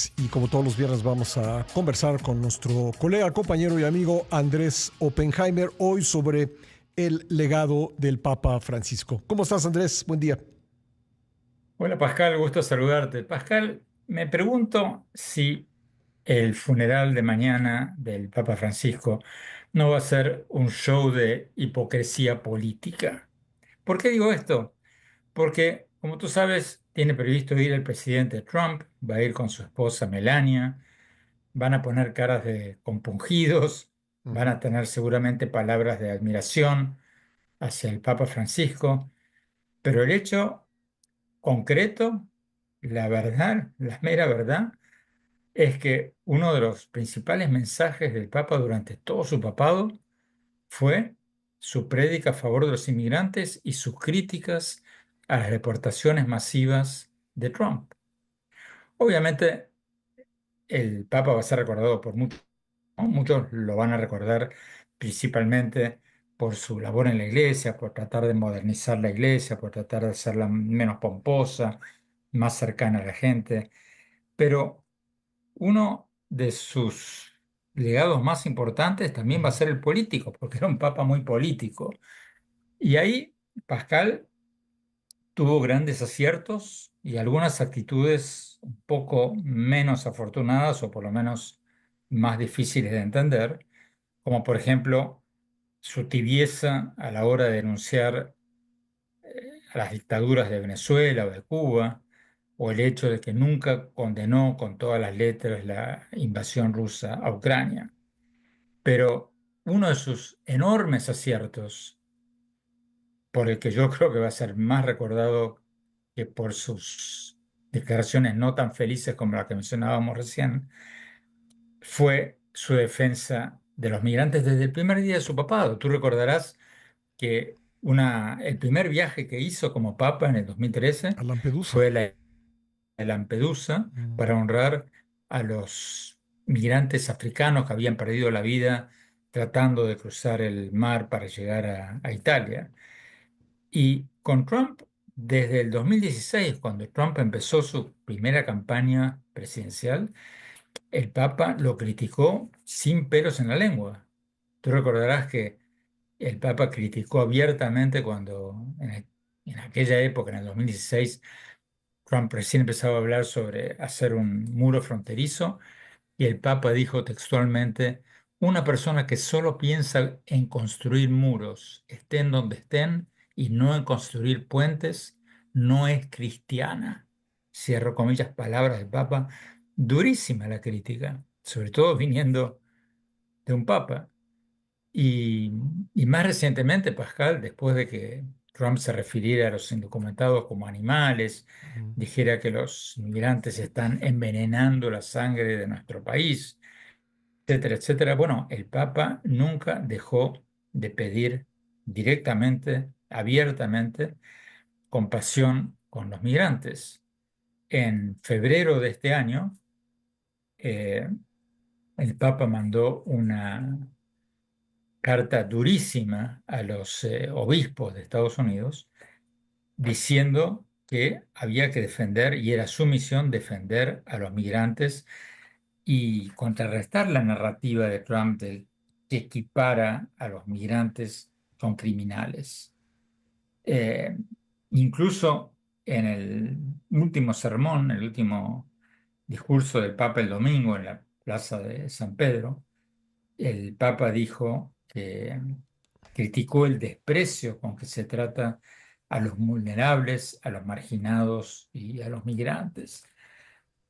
viernes y como todos los viernes vamos a conversar con nuestro colega, compañero y amigo Andrés Oppenheimer hoy sobre el legado del Papa Francisco. ¿Cómo estás, Andrés? Buen día. Hola Pascal, gusto saludarte. Pascal, me pregunto si el funeral de mañana del Papa Francisco no va a ser un show de hipocresía política. ¿Por qué digo esto? Porque, como tú sabes, tiene previsto ir el presidente Trump, va a ir con su esposa Melania, van a poner caras de compungidos, van Ujú. a tener seguramente palabras de admiración hacia el Papa Francisco, pero el hecho concreto, la verdad, la mera verdad, es que uno de los principales mensajes del Papa durante todo su papado fue su prédica a favor de los inmigrantes y sus críticas a las deportaciones masivas de Trump. Obviamente, el Papa va a ser recordado por muchos, ¿no? Muchos lo van a recordar principalmente por su labor en la iglesia, por tratar de modernizar la iglesia, por tratar de hacerla menos pomposa, más cercana a la gente. Pero uno de sus legados más importantes también va a Ujú. ser el político, porque era un papa muy político. Y ahí Pascal tuvo grandes aciertos y algunas actitudes un poco menos afortunadas o por lo menos más difíciles de entender, como por ejemplo su tibieza a la hora de denunciar a las dictaduras de Venezuela o de Cuba, o el hecho de que nunca condenó con todas las letras la invasión rusa a Ucrania. Pero uno de sus enormes aciertos, por el que yo creo que va a ser más recordado que por sus declaraciones no tan felices como la que mencionábamos recién, fue su defensa de los migrantes desde el primer día de su papado. Tú recordarás que el primer viaje que hizo como papa en el 2013 A Lampedusa. fue la de Lampedusa Mm. para honrar a los migrantes africanos que habían perdido la vida tratando de cruzar el mar para llegar a Italia. Y con Trump, desde el 2016, cuando Trump empezó su primera campaña presidencial, el Papa lo criticó sin pelos en la lengua. Tú recordarás que el Papa criticó abiertamente cuando en aquella época, en el 2016, Trump recién empezaba a hablar sobre hacer un muro fronterizo y el Papa dijo textualmente, una persona que solo piensa en construir muros, estén donde estén, y no en construir puentes, no es cristiana. Cierro comillas, palabras del Papa. Durísima la crítica, sobre todo viniendo de un Papa. Y, y más recientemente, Pascal, después de que Trump se refiriera a los indocumentados como animales, Ujú. dijera que los inmigrantes están envenenando la sangre de nuestro país, etcétera, etcétera. Bueno, el Papa nunca dejó de pedir directamente, abiertamente, compasión con los migrantes. En febrero de este año, eh, el Papa mandó una carta durísima a los obispos de Estados Unidos diciendo que había que defender, y era su misión defender a los migrantes y contrarrestar la narrativa de Trump que equipara a los migrantes con criminales. Eh, Incluso en el último sermón, el último discurso del Papa el domingo en la Plaza de San Pedro, el Papa dijo que criticó el desprecio con que se trata a los vulnerables, a los marginados y a los migrantes.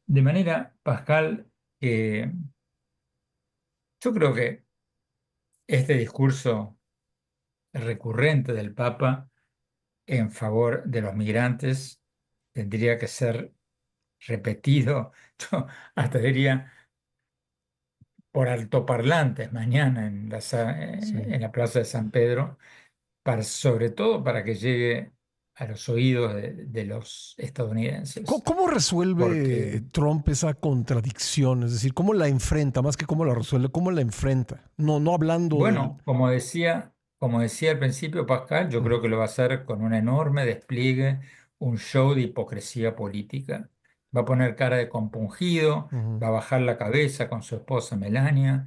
De manera, Pascal, que yo creo que este discurso recurrente del Papa en favor de los migrantes tendría que ser repetido, yo hasta diría por altoparlantes mañana Sí. en la Plaza de San Pedro, sobre todo para que llegue a los oídos de los ¿Cómo, estadounidenses. cómo Porque, resuelve Trump esa contradicción? Es decir, ¿cómo la enfrenta? Más que cómo la resuelve, ¿cómo la enfrenta? No, no hablando del... bueno, como decía al principio Pascal, yo creo Ujú. que lo va a hacer con un enorme despliegue, un show de hipocresía política. va a poner cara de compungido, ujú, va a bajar la cabeza con su esposa Melania,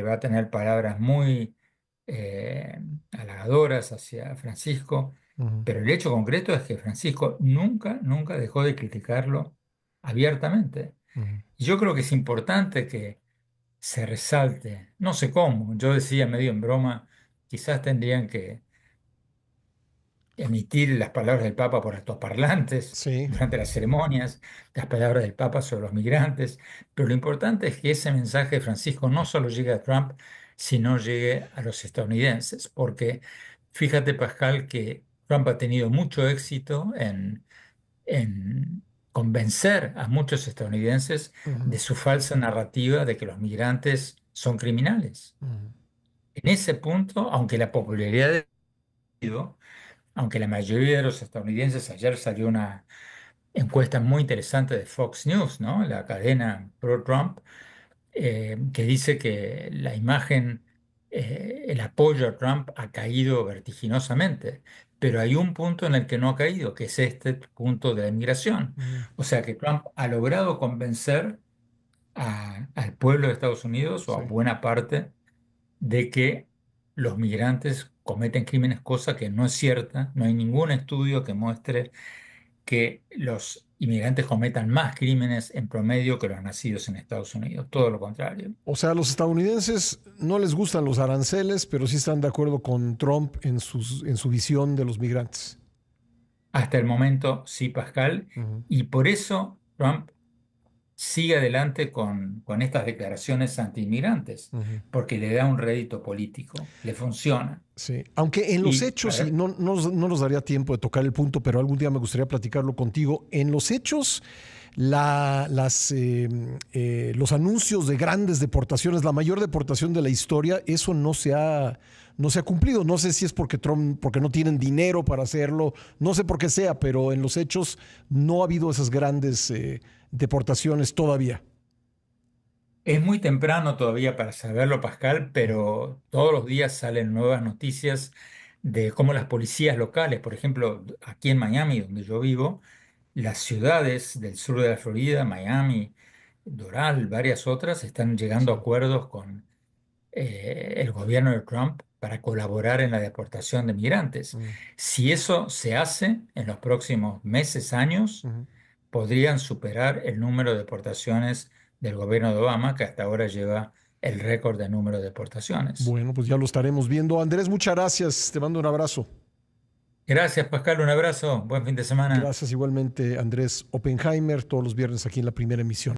va a tener palabras muy halagadoras hacia Francisco, ujú, pero el hecho concreto es que Francisco nunca dejó de criticarlo abiertamente. ujú. Y yo creo que es importante que se resalte, no sé cómo, yo decía medio en broma, quizás tendrían que emitir las palabras del Papa por altoparlantes Sí. durante las ceremonias, las palabras del Papa sobre los migrantes, pero lo importante es que ese mensaje de Francisco no solo llegue a Trump, sino llegue a los estadounidenses, porque fíjate, Pascal, que Trump ha tenido mucho éxito en convencer a muchos estadounidenses Ujú, de su falsa narrativa de que los migrantes son criminales. ujú, En ese punto, aunque la popularidad de aunque la mayoría de los estadounidenses, ayer salió una encuesta muy interesante de Fox News, ¿no? La cadena pro-Trump, que dice que la imagen, el apoyo a Trump ha caído vertiginosamente, pero hay un punto en el que no ha caído, que es este punto de la inmigración. ujú. O sea que Trump ha logrado convencer al pueblo de Estados Unidos o a Sí. buena parte de que los migrantes cometen crímenes, cosa que no es cierta. No hay ningún estudio que muestre que los inmigrantes cometan más crímenes en promedio que los nacidos en Estados Unidos. Todo lo contrario. O sea, a los estadounidenses no les gustan los aranceles, pero sí están de acuerdo con Trump en su visión de los migrantes. Hasta el momento, sí, Pascal. Ujú, Y por eso Trump sigue adelante con estas declaraciones anti-inmigrantes, ujú. porque le da un rédito político, le funciona. Sí, aunque en los Y hechos, y no nos daría tiempo de tocar el punto, pero algún día me gustaría platicarlo contigo, en los hechos, los anuncios de grandes deportaciones, la mayor deportación de la historia, eso no se ha cumplido. No sé si es porque Trump, porque no tienen dinero para hacerlo, no sé por qué sea, pero en los hechos no ha habido esas grandes deportaciones todavía. es muy temprano todavía para saberlo, Pascal, pero todos los días salen nuevas noticias de cómo las policías locales, por ejemplo, aquí en Miami, donde yo vivo, las ciudades del sur de la Florida, Miami, Doral, varias otras, están llegando a Sí. acuerdos con el gobierno de Trump para colaborar en la deportación de migrantes. Mm, Si eso se hace en los próximos meses, años, ujú. podrían superar el número de deportaciones del gobierno de Obama, que hasta ahora lleva el récord de número de deportaciones. Bueno, pues ya lo estaremos viendo. Andrés, muchas gracias. Te mando un abrazo. Gracias, Pascal. Un abrazo. Buen fin de semana. Gracias igualmente, Andrés Oppenheimer, todos los viernes aquí en la primera emisión.